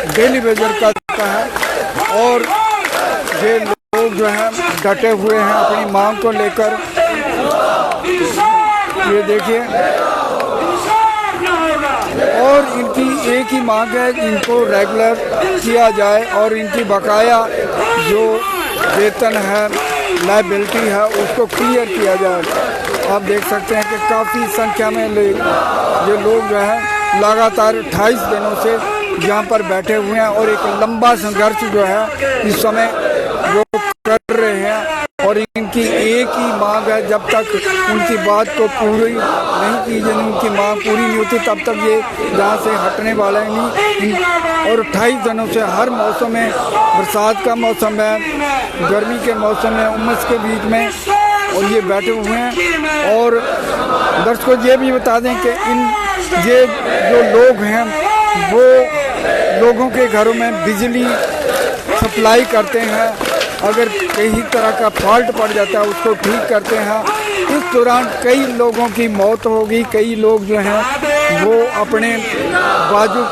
Daily Vaser का है और ये लोग जो हैं डटे हुए हैं अपनी मांग को लेकर। ये देखिए, और इनकी एक ही मांग है, इनको रेगुलर किया जाए और इनकी बकाया जो वेतन है, लायबिलिटी है, उसको क्लियर किया जाए। आप देख सकते हैं कि काफ़ी संख्या में ये लोग जो हैं लगातार 28 दिनों से यहाँ पर बैठे हुए हैं और एक लंबा संघर्ष जो है इस समय वो कर रहे हैं। और इनकी एक ही मांग है, जब तक उनकी बात को पूरी नहीं की जाए, उनकी मांग पूरी नहीं होती तब तक ये यहाँ से हटने वाले नहीं। और 28 दिनों से हर मौसम में, बरसात का मौसम है, गर्मी के मौसम में, उमस के बीच में, और ये बैठे हुए हैं। और दर्शकों ये भी बता दें कि ये जो लोग हैं वो लोगों के घरों में बिजली सप्लाई करते हैं। अगर कई तरह का फॉल्ट पड़ जाता है उसको ठीक करते हैं। इस दौरान कई लोगों की मौत होगी, कई लोग जो हैं वो अपने बाजू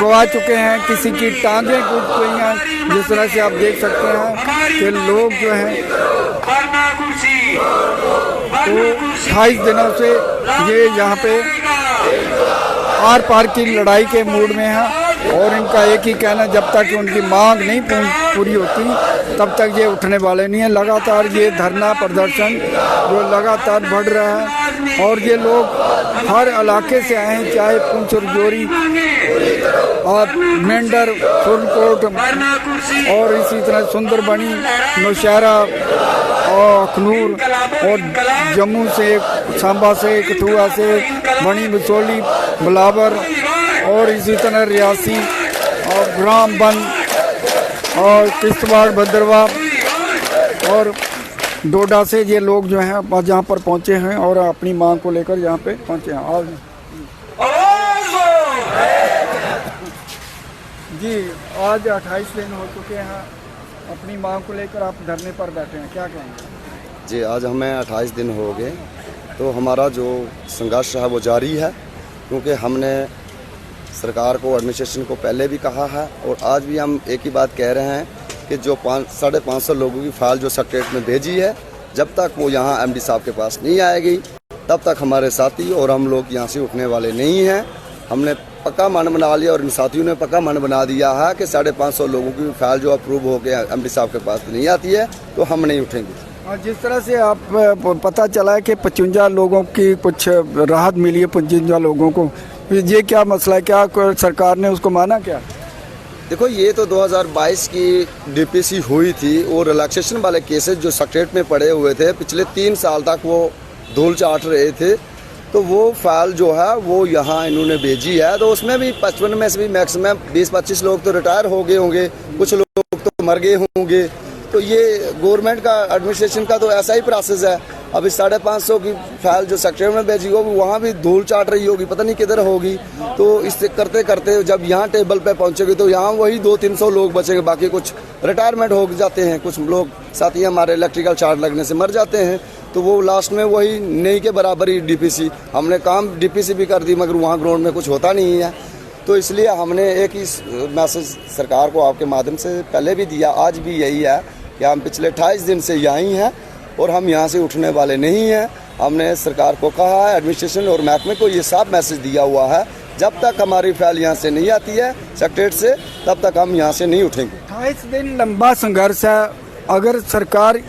गवा चुके हैं, किसी की टांगें टूट गई हैं। जिस तरह से आप देख सकते हैं कि लोग जो हैं तो 28 दिनों से ये यहाँ पे आर पार की लड़ाई के मूड में हैं। और इनका एक ही कहना, जब तक उनकी मांग नहीं पूरी होती तब तक ये उठने वाले नहीं हैं। लगातार ये धरना प्रदर्शन जो लगातार बढ़ रहा है और ये लोग हर इलाके से आए हैं, चाहे पुंछ, राजौरी और मेंढर, फुलकोट और इसी तरह सुंदरबनी, नौशहरा और अखनूर और जम्मू से, सांबा से, कठुआ से, बनी बसोली, बिलावर और इसी तरह रियासी और रामबन और किश्तवाड़, भद्रवाह और डोडा से ये लोग जो हैं जहाँ पर पहुँचे हैं और अपनी मांग को लेकर यहाँ पे पहुँचे हैं। आज जी आज 28 दिन हो चुके हैं, अपनी मांग को लेकर आप धरने पर बैठे हैं, क्या कहेंगे? जी आज हमें 28 दिन हो गए, तो हमारा जो संघर्ष है वो जारी है, क्योंकि हमने सरकार को, एडमिनिस्ट्रेशन को पहले भी कहा है और आज भी हम एक ही बात कह रहे हैं कि जो 550 लोगों की फाइल जो सेक्रेटरीट में भेजी है, जब तक वो यहाँ एमडी साहब के पास नहीं आएगी तब तक हमारे साथी और हम लोग यहाँ से उठने वाले नहीं हैं। हमने पक्का मन बना लिया और इन साथियों ने पक्का मन बना दिया है कि 550 लोगों की फाइल जो अप्रूव होकर एमडी साहब के पास नहीं आती है तो हम नहीं उठेंगे। जिस तरह से आप पता चला है कि 55 लोगों की कुछ राहत मिली है, 55 लोगों को, ये क्या मसला है? क्या सरकार ने उसको माना क्या? देखो ये तो 2022 की डीपीसी हुई थी और रिलैक्सेशन वाले केसेस जो सेक्रेटरीट में पड़े हुए थे पिछले 3 साल तक वो धूल चाट रहे थे, तो वो फाइल जो है वो यहाँ इन्होंने भेजी है। तो उसमें भी 55 में से भी मैक्सिमम 20-25 लोग तो रिटायर हो गए होंगे, कुछ लोग तो मर गए होंगे। तो ये गवर्नमेंट का, एडमिनिस्ट्रेशन का तो ऐसा ही प्रोसेस है। अभी 550 की फाइल जो सेक्रेटरी में भेजी होगी वहाँ भी धूल चाट रही होगी, पता नहीं किधर होगी। तो इससे करते करते जब यहाँ टेबल पे पहुँचेगी तो यहाँ वही 200-300 लोग बचेंगे, बाकी कुछ रिटायरमेंट हो जाते हैं, कुछ लोग साथी हमारे इलेक्ट्रिकल चार्ज लगने से मर जाते हैं। तो वो लास्ट में वही नहीं के बराबर ही डीपीसी, हमने काम डीपीसी भी कर दी मगर वहाँ ग्राउंड में कुछ होता नहीं है। तो इसलिए हमने एक ही मैसेज सरकार को आपके माध्यम से पहले भी दिया, आज भी यही है कि हम पिछले 28 दिन से यहीं हैं और हम यहाँ से उठने वाले नहीं हैं। हमने सरकार को कहा है, एडमिनिस्ट्रेशन और महकमे को ये साफ मैसेज दिया हुआ है, जब तक हमारी फाइल यहाँ से नहीं आती है सेक्रेटरीट से तब तक हम यहाँ से नहीं उठेंगे। 28 दिन लंबा संघर्ष है, अगर सरकार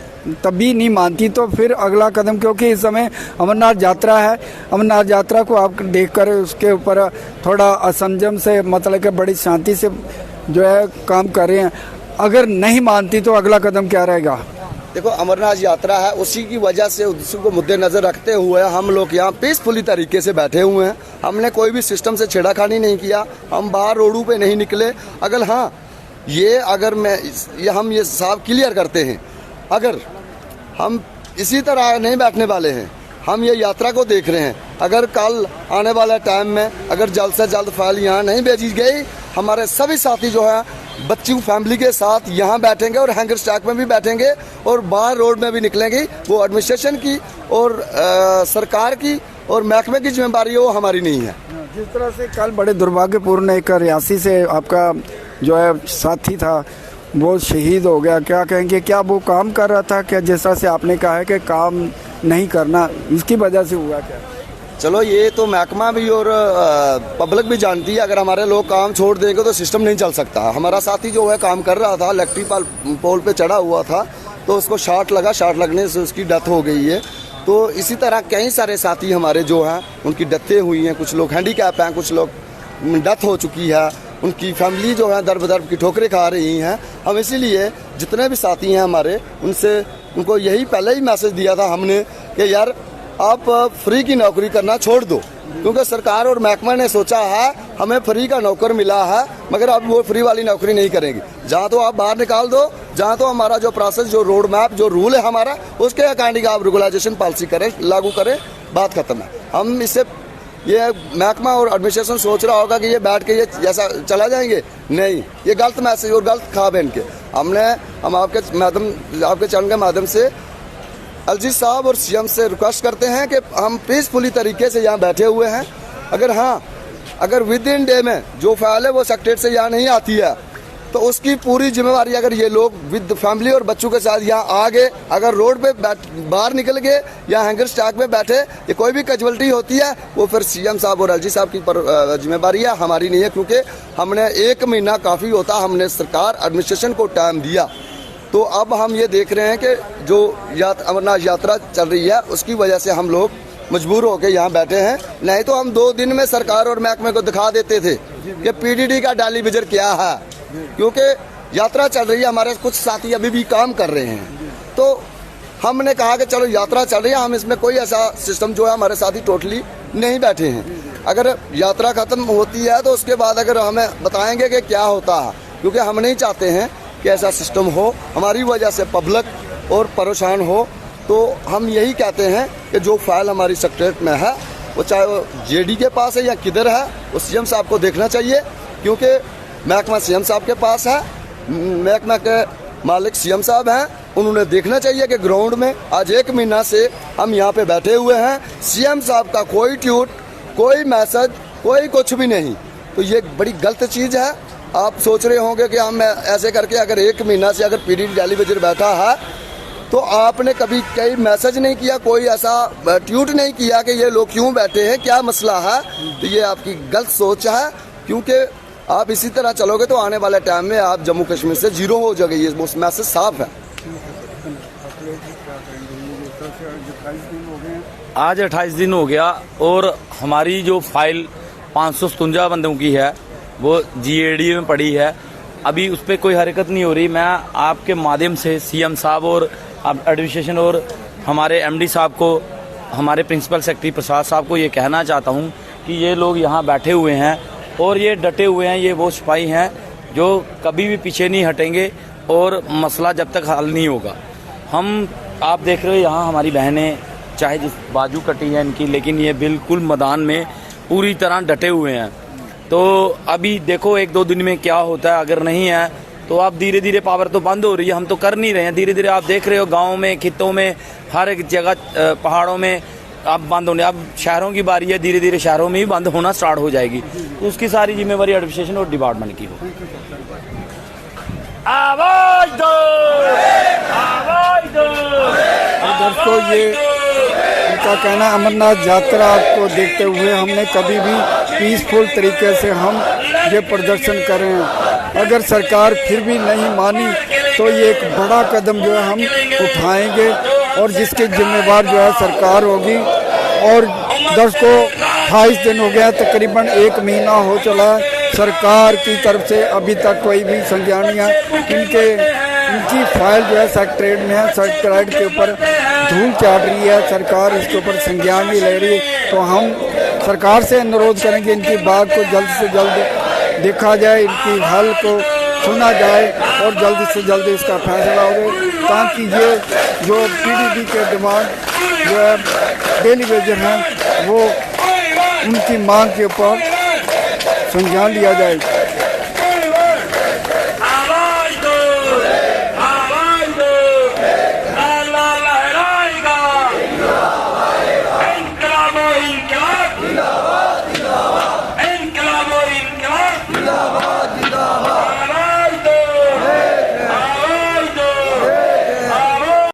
तभी नहीं मानती तो फिर अगला कदम, क्योंकि इस समय अमरनाथ यात्रा है, अमरनाथ यात्रा को आप देखकर उसके ऊपर थोड़ा असंयम से, मतलब कि बड़ी शांति से जो है काम कर रहे हैं। अगर नहीं मानती तो अगला कदम क्या रहेगा? देखो अमरनाथ यात्रा है, उसी की वजह से उसी को मुद्देनजर रखते हुए हम लोग यहाँ पीसफुली तरीके से बैठे हुए हैं। हमने कोई भी सिस्टम से छेड़ाखानी नहीं किया, हम बाहर रोडों पे नहीं निकले। अगर हाँ हम ये साफ क्लियर करते हैं, अगर हम इसी तरह नहीं बैठने वाले हैं, हम ये यात्रा को देख रहे हैं। अगर कल आने वाले टाइम में अगर जल्द से जल्द फाइल यहाँ नहीं भेजी गई, हमारे सभी साथी जो है बच्ची फैमिली के साथ यहाँ बैठेंगे और हैंगर स्टैक में भी बैठेंगे और बाहर रोड में भी निकलेंगे। वो एडमिनिस्ट्रेशन की और सरकार की और महकमे की जिम्मेदारी है, वो हमारी नहीं है। जिस तरह से कल बड़े दुर्भाग्यपूर्ण एक रियासी से आपका जो है साथी था वो शहीद हो गया, क्या कहेंगे? क्या वो काम कर रहा था क्या, जैसा से आपने कहा है कि काम नहीं करना, इसकी वजह से हुआ क्या? चलो ये तो महकमा भी और पब्लिक भी जानती है, अगर हमारे लोग काम छोड़ देंगे तो सिस्टम नहीं चल सकता। हमारा साथी जो है काम कर रहा था, इलेक्ट्रिक पोल पे चढ़ा हुआ था, तो उसको शॉट लगा, शॉट लगने से उसकी डेथ हो गई है। तो इसी तरह कई सारे साथी हमारे जो हैं उनकी डेथें हुई हैं, कुछ लोग हैंडीकैप हैं, कुछ लोग डेथ हो चुकी है, उनकी फैमिली जो है दर बदर की ठोकरें खा रही हैं। हम इसीलिए जितने भी साथी हैं हमारे उनको यही पहले ही मैसेज दिया था हमने कि यार आप फ्री की नौकरी करना छोड़ दो, क्योंकि सरकार और महकमा ने सोचा है हमें फ्री का नौकर मिला है, मगर अब वो फ्री वाली नौकरी नहीं करेंगे। जहाँ तो आप बाहर निकाल दो, जहाँ तो हमारा जो प्रोसेस, जो रोड मैप, जो रूल है हमारा, उसके अकॉर्डिंग आप रेगुलाइजेशन पॉलिसी करें, लागू करें, बात खत्म है। हम इससे ये महकमा और एडमिनिस्ट्रेशन सोच रहा होगा कि ये बैठ के ये जैसा चला जाएंगे, नहीं, ये गलत मैसेज और गलत ख्वाब है इनके। हम आपके चैनल के माध्यम से एलजी साहब और सीएम से रिक्वेस्ट करते हैं कि हम पीसफुली तरीके से यहाँ बैठे हुए हैं। अगर विद इन डे में जो फाइल है वो सेक्रेटरीट से यहाँ नहीं आती है, तो उसकी पूरी जिम्मेवारी, अगर ये लोग विद फैमिली और बच्चों के साथ यहाँ आ गए, अगर रोड पे बाहर निकल गए या हैंगर स्टॉक में बैठे, ये कोई भी कैजुअल्टी होती है, वो फिर सीएम साहब और एलजी साहब की जिम्मेवारी है, हमारी नहीं है। क्योंकि हमने 1 महीना काफ़ी होता, हमने सरकार एडमिनिस्ट्रेशन को टाइम दिया। तो अब हम ये देख रहे हैं कि जो अमरनाथ यात्रा चल रही है उसकी वजह से हम लोग मजबूर होकर यहाँ बैठे हैं, नहीं तो हम 2 दिन में सरकार और महकमे को दिखा देते थे कि पीडीडी का टेलीविजन क्या है। क्योंकि यात्रा चल रही है, हमारे कुछ साथी अभी भी काम कर रहे हैं, तो हमने कहा कि चलो यात्रा चल रही है, हम इसमें कोई ऐसा सिस्टम जो है हमारे साथी टोटली नहीं बैठे हैं। अगर यात्रा खत्म होती है तो उसके बाद अगर हमें बताएंगे कि क्या होता है, क्योंकि हम नहीं चाहते हैं कि ऐसा सिस्टम हो, हमारी वजह से पब्लिक और परेशान हो। तो हम यही कहते हैं कि जो फाइल हमारी सेक्रेटरीट में है, वो चाहे वो जेडी के पास है या किधर है, वो सीएम साहब को देखना चाहिए, क्योंकि महकमा सीएम साहब के पास है, महकमा के मालिक सीएम साहब हैं, उन्होंने देखना चाहिए कि ग्राउंड में आज 1 महीना से हम यहाँ पे बैठे हुए हैं, सीएम साहब का कोई ट्वीट, कोई मैसेज, कोई कुछ भी नहीं। तो ये बड़ी गलत चीज़ है। आप सोच रहे होंगे कि हम ऐसे करके अगर 1 महीना से अगर पीडीडी टेलीविजन बैठा है, तो आपने कभी कोई मैसेज नहीं किया, कोई ऐसा ट्वीट नहीं किया कि ये लोग क्यों बैठे हैं, क्या मसला है। तो ये आपकी गलत सोच है, क्योंकि आप इसी तरह चलोगे तो आने वाले टाइम में आप जम्मू कश्मीर से जीरो हो जाएगी। ये मैसेज साफ है। आज 28 दिन हो गया और हमारी जो फाइल 557 बंदों की है वो जीएडी में पड़ी है, अभी उस पर कोई हरकत नहीं हो रही। मैं आपके माध्यम से सीएम साहब और एडमिनिस्ट्रेशन और हमारे एमडी साहब को, हमारे प्रिंसिपल सेक्रेटरी प्रसाद साहब को ये कहना चाहता हूँ कि ये लोग यहाँ बैठे हुए हैं और ये डटे हुए हैं, ये वो सिपाही हैं जो कभी भी पीछे नहीं हटेंगे और मसला जब तक हल नहीं होगा। आप देख रहे हो यहाँ हमारी बहनें, चाहे जिस बाजू कटी है इनकी, लेकिन ये बिल्कुल मैदान में पूरी तरह डटे हुए हैं। तो अभी देखो 1-2 दिन में क्या होता है, अगर नहीं है तो अब धीरे धीरे पावर तो बंद हो रही है, हम तो कर नहीं रहे हैं, धीरे धीरे आप देख रहे हो गाँव में, खितों में, हर एक जगह, पहाड़ों में अब बंद होने, अब शहरों की बारी है, धीरे धीरे शहरों में ही बंद होना स्टार्ट हो जाएगी। तो उसकी सारी जिम्मेवारी एडमिनिस्ट्रेशन और डिपार्टमेंट की हो। आवाज दो, आवाज दो। दोस्तों, ये उनका कहना, अमरनाथ यात्रा को देखते हुए हमने कभी भी पीसफुल तरीके से हम ये प्रदर्शन करें। अगर सरकार फिर भी नहीं मानी तो ये एक बड़ा कदम जो है हम उठाएंगे और जिसके जिम्मेवार जो है सरकार होगी। और दर्शकों, 28 दिन हो गया, तकरीबन 1 महीना हो चला है, सरकार की तरफ से अभी तक कोई भी संज्ञानियाँ इनकी फाइल जो है सेक्रेटरीट में है, सेक्रेटरीट के ऊपर धूल चाट रही है, सरकार इसके ऊपर संज्ञान नहीं ले रही। तो हम सरकार से अनुरोध करेंगे इनकी बात को जल्द से जल्द देखा जाए, इनकी हल को सुना जाए और जल्द से जल्द इसका फैसला हो, ताकि ये जो पीडीडी के डिमांड जो है टेलीविजन है वो उनकी मांग के ऊपर संज्ञान लिया जाए।